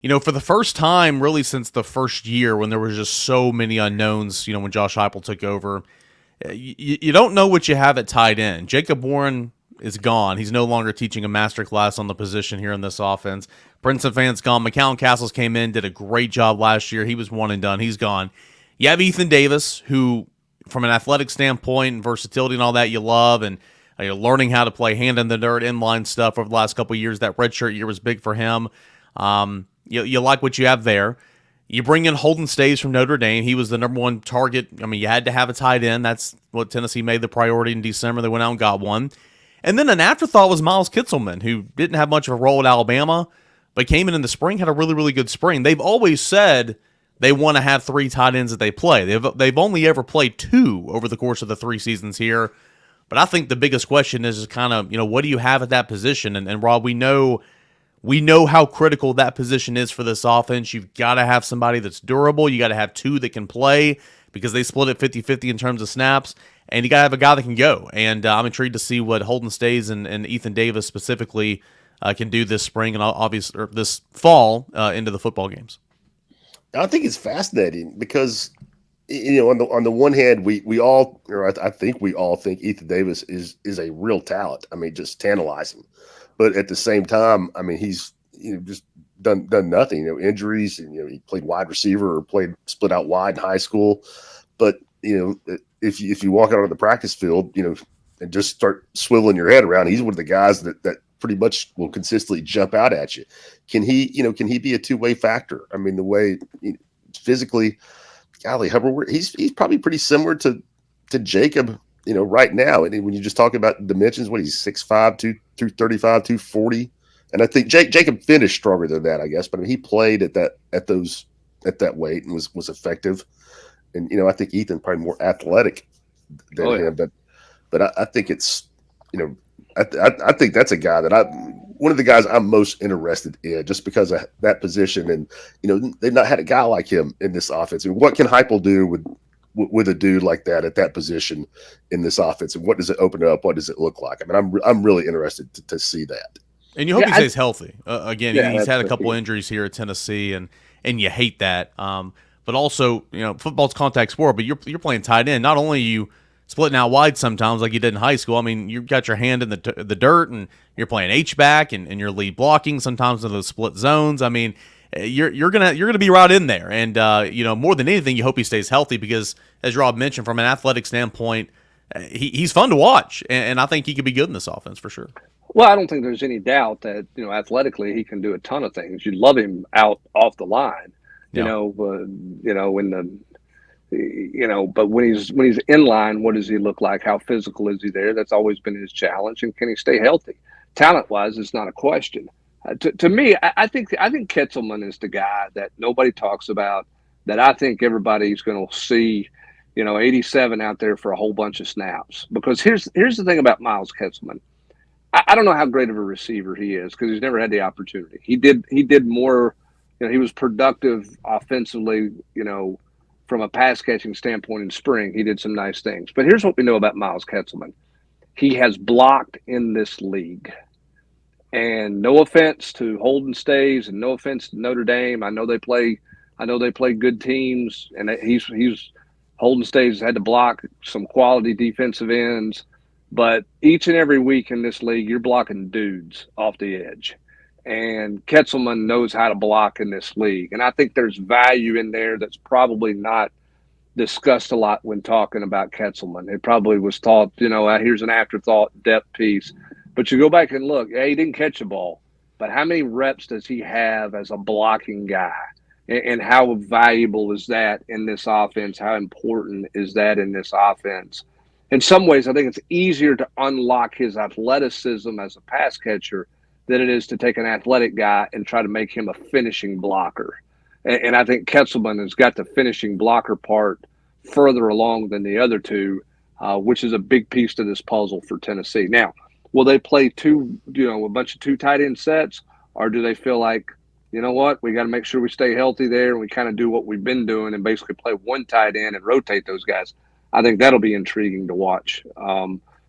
For the first time, really since the first year when there was just so many unknowns, when Josh Heupel took over, you don't know what you have at tight end. Jacob Warren is gone. He's no longer teaching a master class on the position here in this offense. Princeton Fant's gone. McCown Castles came in, did a great job last year. He was one and done. He's gone. You have Ethan Davis, who, from an athletic standpoint and versatility and all that, you love, and you're learning how to play hand in the dirt, inline stuff over the last couple of years. That redshirt year was big for him. You like what you have there. You bring in Holden Stays from Notre Dame. He was the number one target. I mean, you had to have a tight end. That's what Tennessee made the priority in December. They went out and got one. And then an afterthought was Miles Kitselman, who didn't have much of a role at Alabama, but came in the spring, had a really, really good spring. They've always said they want to have three tight ends that they play. They've only ever played two over the course of the 3 seasons here. But I think the biggest question is kind of, what do you have at that position? And Rob, we know how critical that position is for this offense. You've got to have somebody that's durable. You got to have two that can play because they split it 50-50 in terms of snaps. And you got to have a guy that can go. And I'm intrigued to see what Holden Stays and Ethan Davis specifically can do this spring and obviously this fall into the football games. I think it's fascinating because, on the one hand, we all, or I think we all think Ethan Davis is a real talent. I mean, just tantalizing. But at the same time, I mean, he's just done nothing. Injuries, and he played wide receiver or played split out wide in high school. But if you walk out on the practice field, and just start swiveling your head around, he's one of the guys that pretty much will consistently jump out at you. Can he be a two-way factor? I mean, the way physically, golly, Hubbard, he's probably pretty similar to Jacob. Right now, and when you just talk about dimensions, what he's 6'5", 235, 240, and I think Jacob finished stronger than that, I guess. But I mean, he played at that weight and was effective. And I think Ethan probably more athletic than him, but I think it's I think that's a guy that one of the guys I'm most interested in just because of that position, and they've not had a guy like him in this offense. I mean, what can Heupel do with a dude like that at that position in this offense, and what does it open up? What does it look like? I mean, I'm really interested to see that. And you hope he stays healthy. Again, he's had a couple key. injuries here at Tennessee, and you hate that. But also, football's contact sport, but you're playing tight end. Not only are you splitting out wide sometimes like you did in high school. I mean, you've got your hand in the dirt, and you're playing H-back, and you're lead blocking sometimes in those split zones. I mean, you're gonna be right in there, and more than anything, you hope he stays healthy because, as Rob mentioned, from an athletic standpoint, he's fun to watch, and I think he could be good in this offense for sure. Well, I don't think there's any doubt that athletically he can do a ton of things. You love him out off the line, but when he's in line, what does he look like? How physical is he there? That's always been his challenge, and can he stay healthy? Talent wise, it's not a question. To me, I think Kitselman is the guy that nobody talks about. That I think everybody's going to see, 87 out there for a whole bunch of snaps. Because here's the thing about Miles Kitselman. I don't know how great of a receiver he is because he's never had the opportunity. He did more. He was productive offensively. From a pass catching standpoint in spring, he did some nice things. But here's what we know about Miles Kitselman: he has blocked in this league. And no offense to Holden Stays, and no offense to Notre Dame. I know they play good teams, and he's Holden Stays had to block some quality defensive ends. But each and every week in this league, you're blocking dudes off the edge. And Kitselman knows how to block in this league. And I think there's value in there that's probably not discussed a lot when talking about Kitselman. It probably was thought, here's an afterthought depth piece. But you go back and look, he didn't catch a ball. But how many reps does he have as a blocking guy? And how valuable is that in this offense? How important is that in this offense? In some ways, I think it's easier to unlock his athleticism as a pass catcher than it is to take an athletic guy and try to make him a finishing blocker. And I think Kitselman has got the finishing blocker part further along than the other two, which is a big piece to this puzzle for Tennessee. Now, will they play a bunch of two tight end sets, or do they feel like, you know what, we got to make sure we stay healthy there and we kind of do what we've been doing and basically play one tight end and rotate those guys? I think that'll be intriguing to watch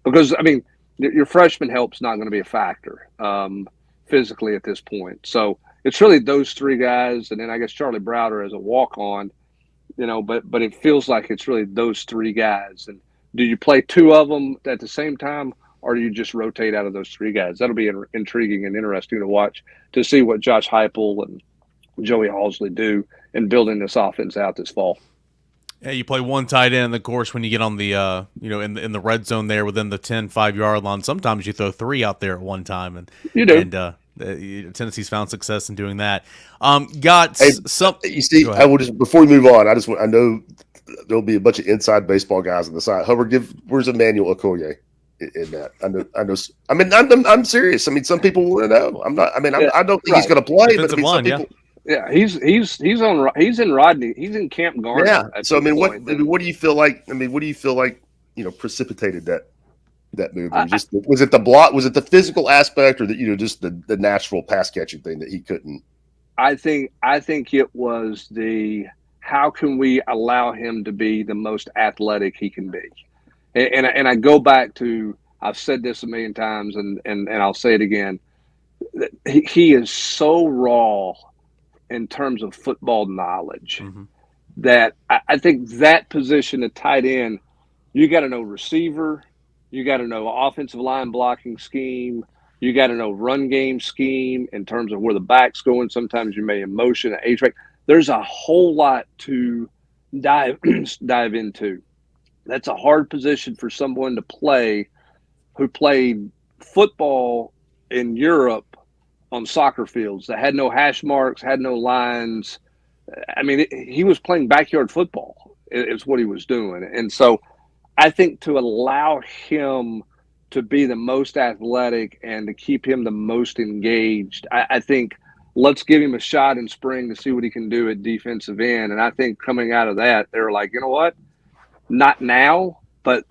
because, I mean, your freshman help's not going to be a factor physically at this point. So it's really those three guys, and then I guess Charlie Browder as a walk on, but it feels like it's really those three guys. And do you play two of them at the same time, or do you just rotate out of those three guys? That'll be intriguing and interesting to watch, to see what Josh Heupel and Joey Halsley do in building this offense out this fall. Yeah, you play one tight end, of course, when you get on the in the red zone there within the 10 5-yard line. Sometimes you throw three out there at one time, and you do. And Tennessee's found success in doing that. You see, I will just, before we move on, I know there'll be a bunch of inside baseball guys on the side. Hubbard, where's Emanuel Okoye in that? I know. I'm serious. I mean, some people want to know. I'm not. I mean, I don't think he's going to play. Defensive but line, some people. Yeah, he's in Rodney. He's in Camp Garner. Yeah. So what do you feel like? I mean, what do you feel like? Precipitated that move? Was it the block? Was it the physical aspect, or just the natural pass catching thing that he couldn't? I think it was the how can we allow him to be the most athletic he can be, and I go back to, I've said this a million times and I'll say it again. He is so raw in terms of football knowledge that I think that position of tight end, you got to know receiver, you got to know offensive line blocking scheme, you got to know run game scheme in terms of where the back's going. Sometimes you may in motion, H-back. There's a whole lot to dive into. That's a hard position for someone to play who played football in Europe on soccer fields that had no hash marks, had no lines. I mean, he was playing backyard football. It's what he was doing. And so I think to allow him to be the most athletic and to keep him the most engaged, I think let's give him a shot in spring to see what he can do at defensive end. And I think coming out of that, they're like, you know what? Not now, but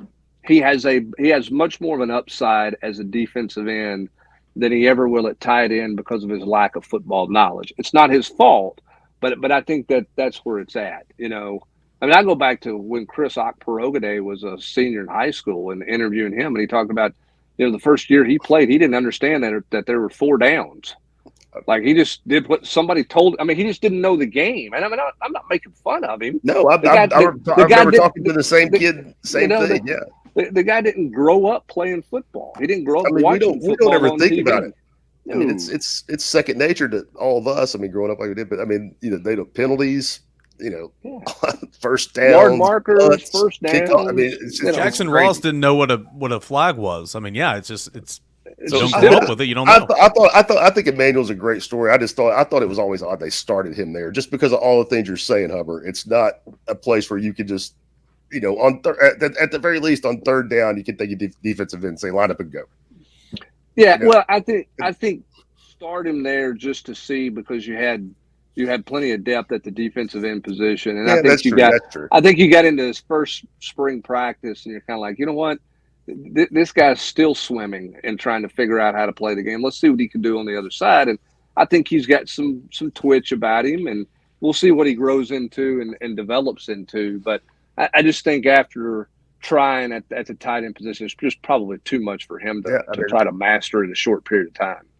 he has much more of an upside as a defensive end than he ever will at tight end because of his lack of football knowledge. It's not his fault, but I think that's where it's at. I mean, I go back to when Chris Okporogade was a senior in high school and interviewing him, and he talked about, the first year he played, he didn't understand that there were 4 downs. Like, he just did what somebody told. I mean, he just didn't know the game. And I mean, I'm not making fun of him. No, I remember talking to the same kid, same thing. Yeah. The guy didn't grow up playing football. He didn't grow up watching football. We don't ever think TV. about it. I mean, it's second nature to all of us. I mean, growing up like we did, but I mean, they don't penalties, first down, yard markers, first down. I mean, it's just Jackson crazy. Ross didn't know what a flag was. I mean, yeah, it's you don't just grow up with it. You don't know. I think Emanuel's a great story. I thought it was always odd they started him there just because of all the things you're saying, Hubbard. It's not a place where you could just, at the very least on third down, you can take your defensive end and say line up and go. Yeah, well, I think start him there just to see, because you had plenty of depth at the defensive end position, and I think I think you got into his first spring practice, and you're kind of like, you know what, this guy's still swimming and trying to figure out how to play the game. Let's see what he can do on the other side, and I think he's got some twitch about him, and we'll see what he grows into and develops into. But I just think after trying at the tight end position, it's just probably too much for him to try to master in a short period of time.